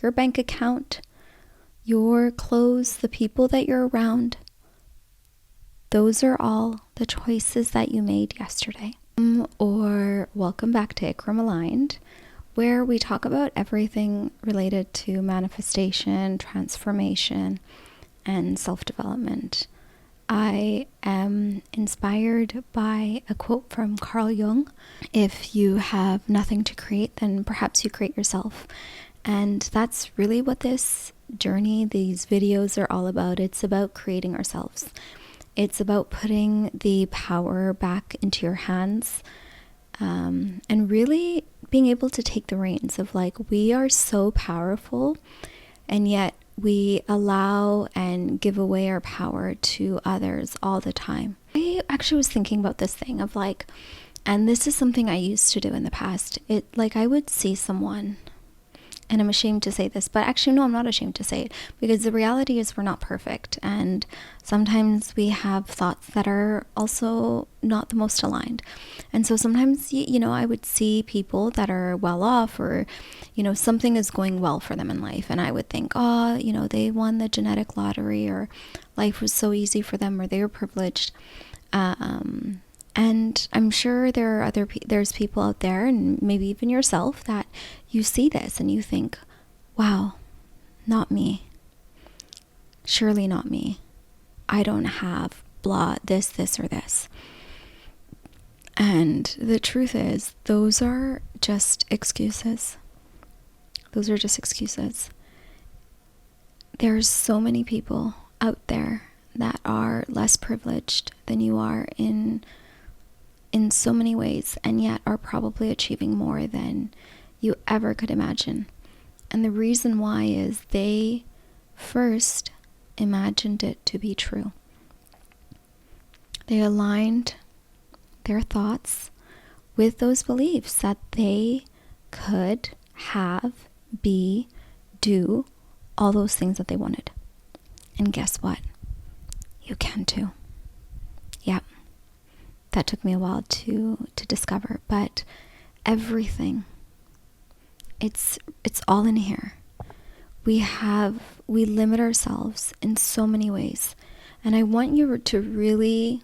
your bank account, your clothes, the people that you're around. Those are all the choices that you made yesterday. Or welcome back to Ikram Aligned, where we talk about everything related to manifestation, transformation, and self-development. I am inspired by a quote from Carl Jung. If you have nothing to create, then perhaps you create yourself. And that's really what this journey, these videos are all about. It's about creating ourselves. It's about putting the power back into your hands, and really being able to take the reins of like, we are so powerful, and yet we allow and give away our power to others all the time. I actually was thinking about this thing of like, and this is something I used to do in the past. I would see someone, and I'm ashamed to say this, but actually, no, I'm not ashamed to say it, because the reality is we're not perfect. And sometimes we have thoughts that are also not the most aligned. And so sometimes, I would see people that are well off, or, something is going well for them in life. And I would think, they won the genetic lottery, or life was so easy for them, or they were privileged. And I'm sure there's people out there, and maybe even yourself, that you see this and you think, wow, not me. Surely not me. I don't have blah, this, or this. And the truth is, those are just excuses. Those are just excuses. There's so many people out there that are less privileged than you are in so many ways, and yet are probably achieving more than you ever could imagine. And the reason why is they first imagined it to be true. They aligned their thoughts with those beliefs that they could have, be, do all those things that they wanted. And guess what? You can too. Yep. That took me a while to discover, but everything, it's all in here. We limit ourselves in so many ways. And I want you to really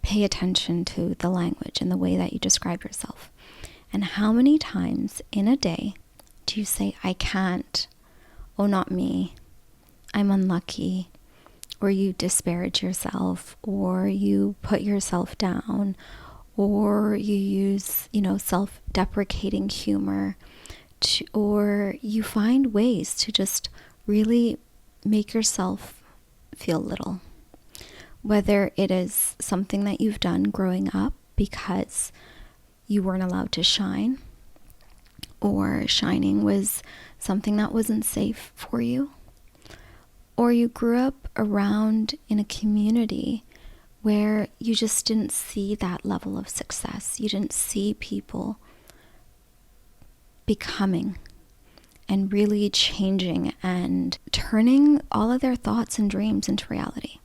pay attention to the language and the way that you describe yourself. And how many times in a day do you say, I can't, oh, not me, I'm unlucky, or you disparage yourself, or you put yourself down, or you use, self-deprecating humor, or you find ways to just really make yourself feel little. Whether it is something that you've done growing up because you weren't allowed to shine, or shining was something that wasn't safe for you, or you grew up around in a community where you just didn't see that level of success. You didn't see people becoming and really changing and turning all of their thoughts and dreams into reality.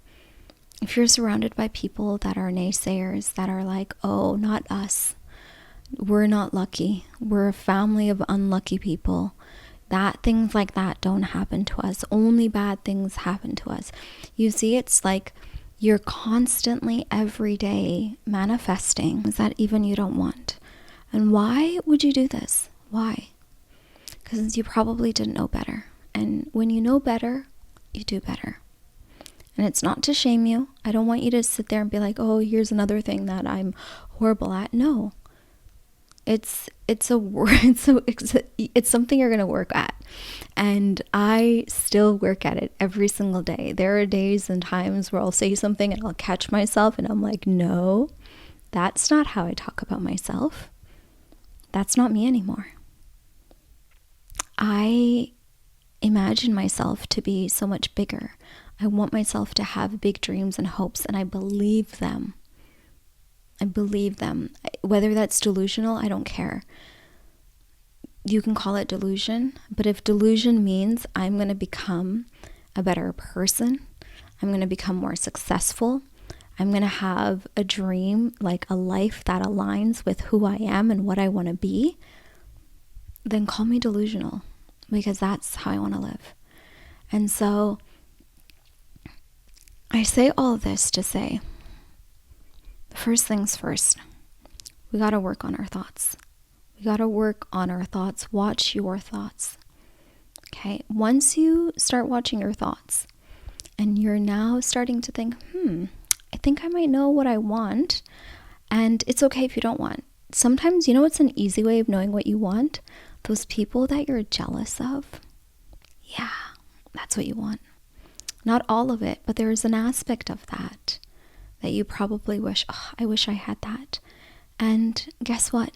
If you're surrounded by people that are naysayers, that are like, oh, not us, we're not lucky, we're a family of unlucky people, that things like that don't happen to us, only bad things happen to us. You see, it's like you're constantly every day manifesting things that even you don't want. And why would you do this? Why? Because you probably didn't know better. And when you know better, you do better. And it's not to shame you. I don't want you to sit there and be like, oh, here's another thing that I'm horrible at. No. It's something you're going to work at. And I still work at it every single day. There are days and times where I'll say something and I'll catch myself and I'm like, no, that's not how I talk about myself. That's not me anymore. I imagine myself to be so much bigger. I want myself to have big dreams and hopes, and I believe them. I believe them. Whether that's delusional, I don't care. You can call it delusion, but if delusion means I'm going to become a better person, I'm going to become more successful, I'm going to have a dream, like a life that aligns with who I am and what I want to be, then call me delusional. because that's how I want to live. And so I say all of this to say, the first things first, we got to work on our thoughts. We got to work on our thoughts. Watch your thoughts. Okay. Once you start watching your thoughts and you're now starting to think, I think I might know what I want. And it's okay if you don't want. Sometimes, what's an easy way of knowing what you want? Those people that you're jealous of. Yeah, that's what you want. Not all of it, but there's an aspect of that you probably wish, I wish I had that. And guess what?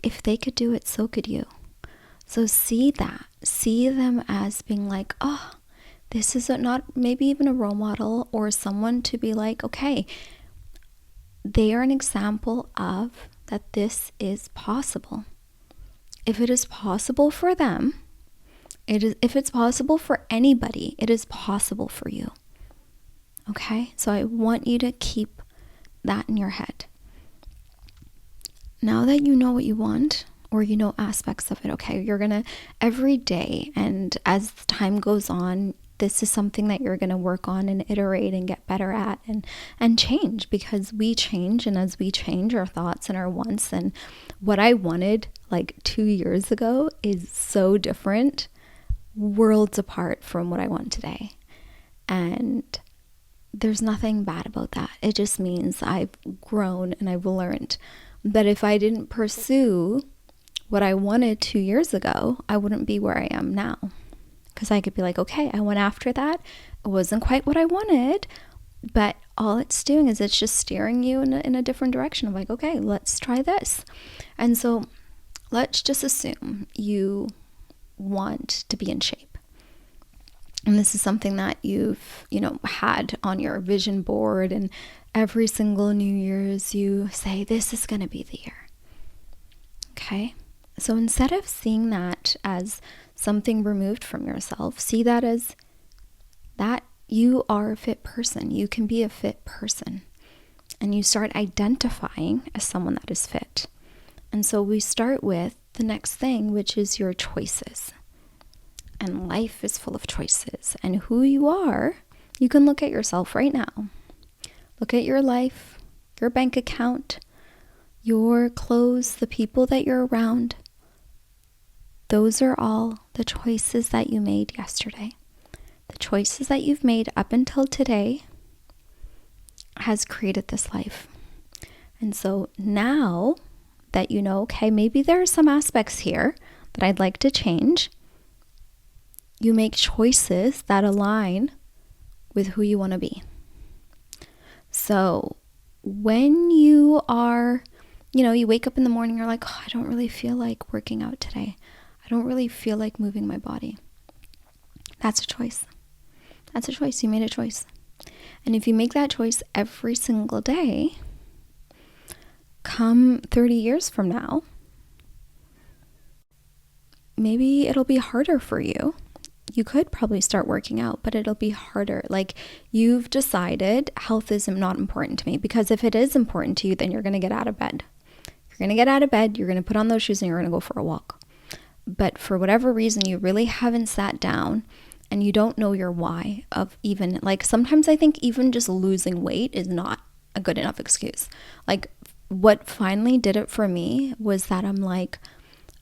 If they could do it, so could you. So see that. See them as being like, this is not maybe even a role model or someone to be like, okay, they are an example of that this is possible. If it is possible for them, if it's possible for anybody, it is possible for you. Okay? So I want you to keep that in your head. Now that you know what you want, or you know aspects of it, okay, you're going to every day, and as time goes on, this is something that you're going to work on and iterate and get better at and change, because we change. And as we change, our thoughts and our wants, and what I wanted like 2 years ago is so different, worlds apart from what I want today. And there's nothing bad about that. It just means I've grown and I've learned that if I didn't pursue what I wanted 2 years ago, I wouldn't be where I am now. Because I could be like, okay, I went after that. It wasn't quite what I wanted, but all it's doing is it's just steering you in a different direction. I'm like, okay, let's try this. And so let's just assume you want to be in shape. And this is something that you've, had on your vision board, and every single New Year's you say, this is going to be the year. Okay? So instead of seeing that as something removed from yourself, see that as that you are a fit person. You can be a fit person. And you start identifying as someone that is fit. And so we start with the next thing, which is your choices. And life is full of choices. And who you are, you can look at yourself right now. Look at your life, your bank account, your clothes, the people that you're around. Those are all the choices that you made yesterday. The choices that you've made up until today has created this life. And so now that you know, okay, maybe there are some aspects here that I'd like to change, you make choices that align with who you want to be. So when you are, you wake up in the morning, you're like, I don't really feel like working out today. I don't really feel like moving my body. That's a choice. That's a choice. You made a choice. And if you make that choice every single day, come 30 years from now, maybe it'll be harder for you. You could probably start working out, but it'll be harder. Like, you've decided health is not important to me, because if it is important to you, then you're going to get out of bed. You're going to get out of bed, you're going to put on those shoes, and you're going to go for a walk. But for whatever reason, you really haven't sat down and you don't know your why of even, like, sometimes I think even just losing weight is not a good enough excuse. Like, what finally did it for me was that I'm like,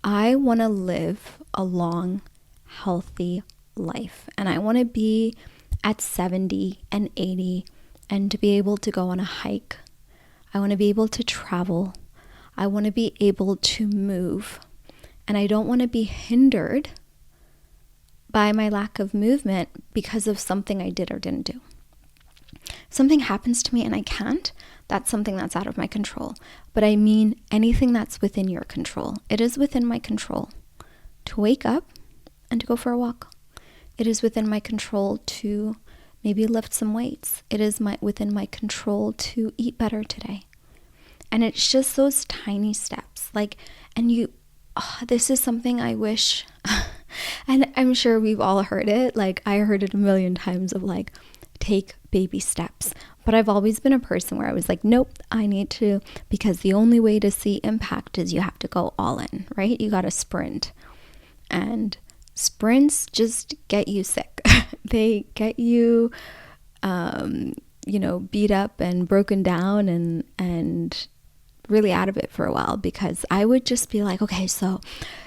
I want to live a long, healthy life. And I want to be at 70 and 80 and to be able to go on a hike. I want to be able to travel. I want to be able to move. And I don't want to be hindered by my lack of movement because of something I did or didn't do. If something happens to me and I can't, that's something that's out of my control. But I mean anything that's within your control. It is within my control to wake up and to go for a walk. It is within my control to maybe lift some weights. It is within my control to eat better today. And it's just those tiny steps. This is something I wish, and I'm sure we've all heard it. Like, I heard it a million times of like, take baby steps. But I've always been a person where I was like, nope, I need to, because the only way to see impact is you have to go all in, right? You got to sprint. And sprints just get you sick. They get you, beat up and broken down and really out of it for a while, because I would just be like, okay, so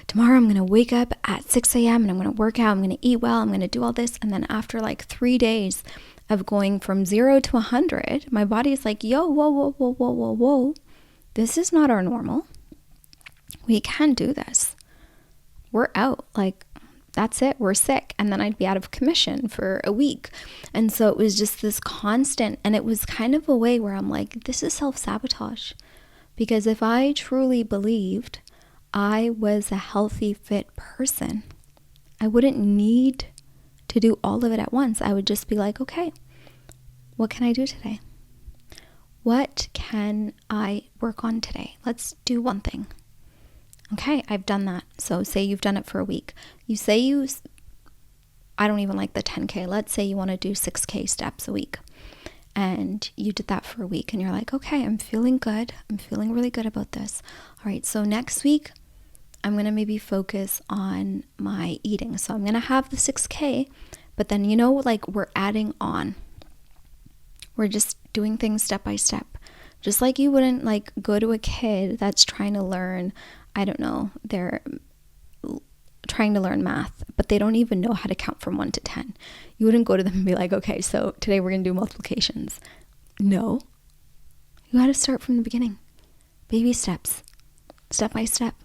tomorrow I'm going to wake up at 6 a.m. and I'm going to work out, I'm going to eat well, I'm going to do all this. And then after like 3 days of going from 0 to 100, my body's like, yo, whoa. This is not our normal. We can't do this. We're out. Like, that's it. We're sick. And then I'd be out of commission for a week. And so it was just this constant, and it was kind of a way where I'm like, this is self-sabotage. Because if I truly believed I was a healthy, fit person, I wouldn't need to do all of it at once. I would just be like, okay, what can I do today? What can I work on today? Let's do one thing. Okay, I've done that. So say you've done it for a week. I don't even like the 10K. Let's say you want to do 6K steps a week. And you did that for a week and you're like, okay, I'm feeling good. I'm feeling really good about this. All right, so next week, I'm going to maybe focus on my eating. So I'm going to have the 6K, but then, like we're adding on. We're just doing things step by step. Just like you wouldn't like go to a kid that's trying to learn, I don't know, they're trying to learn math, but they don't even know how to count from 1 to 10. You wouldn't go to them and be like, okay, so today we're going to do multiplications. No. You got to start from the beginning. Baby steps, step by step.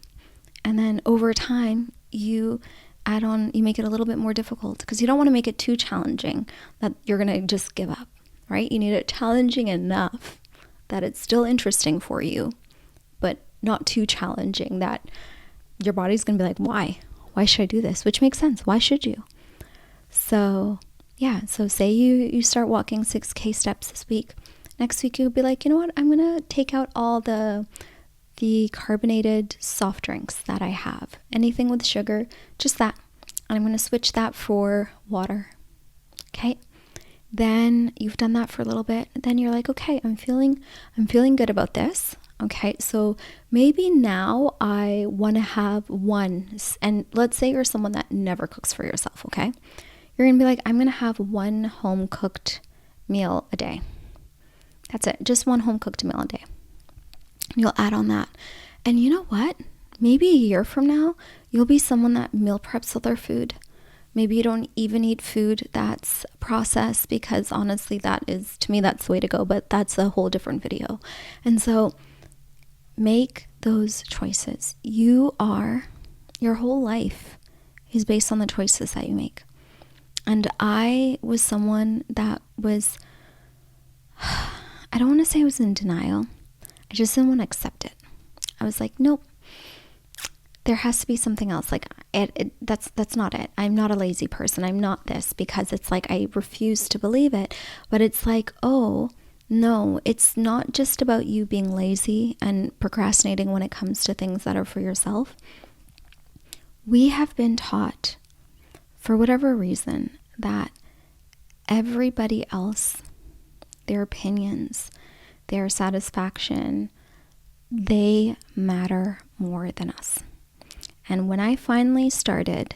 And then over time, you add on, you make it a little bit more difficult, because you don't want to make it too challenging that you're going to just give up, right? You need it challenging enough that it's still interesting for you, but not too challenging that your body's going to be like, why? Why should I do this? Which makes sense. Why should you? So yeah, so say you start walking 6K steps this week. Next week you'll be like, you know what? I'm going to take out all the carbonated soft drinks that I have. Anything with sugar, just that. And I'm going to switch that for water. Okay? Then you've done that for a little bit. Then you're like, okay, I'm feeling good about this. Okay, so maybe now I want to have one, and let's say you're someone that never cooks for yourself, okay? You're going to be like, I'm going to have one home cooked meal a day. That's it, just one home cooked meal a day. You'll add on that. And you know what? Maybe a year from now, you'll be someone that meal preps all their food. Maybe you don't even eat food that's processed, because honestly, to me, that's the way to go, but that's a whole different video. And so make those choices. Your whole life is based on the choices that you make. And I was someone that was, I don't want to say I was in denial. I just didn't want to accept it. I was like, nope, there has to be something else. Like that's not it. I'm not a lazy person. I'm not this, because it's like, I refuse to believe it. But it's like, oh, no, it's not just about you being lazy and procrastinating when it comes to things that are for yourself. We have been taught, for whatever reason, that everybody else, their opinions, their satisfaction, they matter more than us. And when I finally started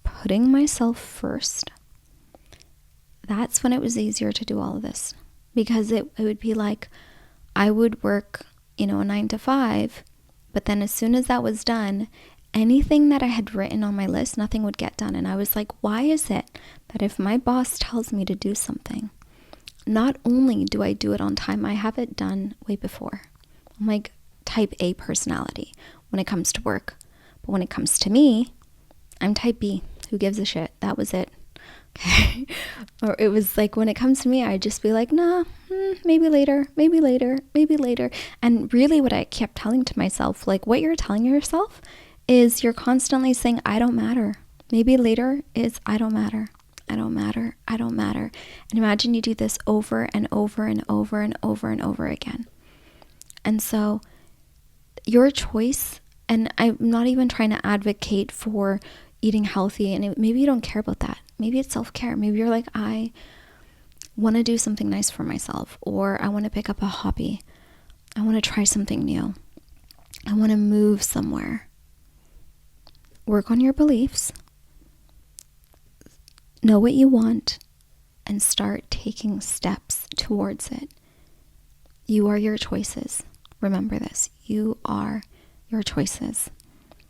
putting myself first, that's when it was easier to do all of this. Because it would be like, I would work, a 9 to 5, but then as soon as that was done, anything that I had written on my list, nothing would get done. And I was like, why is it that if my boss tells me to do something, not only do I do it on time, I have it done way before. I'm like type A personality when it comes to work. But when it comes to me, I'm type B. Who gives a shit? That was it. Okay. Or it was like, when it comes to me, I'd just be like, nah, maybe later. And really what I kept telling to myself, like what you're telling yourself is you're constantly saying, I don't matter. Maybe later is I don't matter. And imagine you do this over and over and over and over and over again. And so your choice, and I'm not even trying to advocate for eating healthy, and maybe you don't care about that. Maybe it's self-care. Maybe you're like, I want to do something nice for myself, or I want to pick up a hobby. I want to try something new. I want to move somewhere. work on your beliefs, know what you want, and start taking steps towards it. You are your choices. Remember this. You are your choices.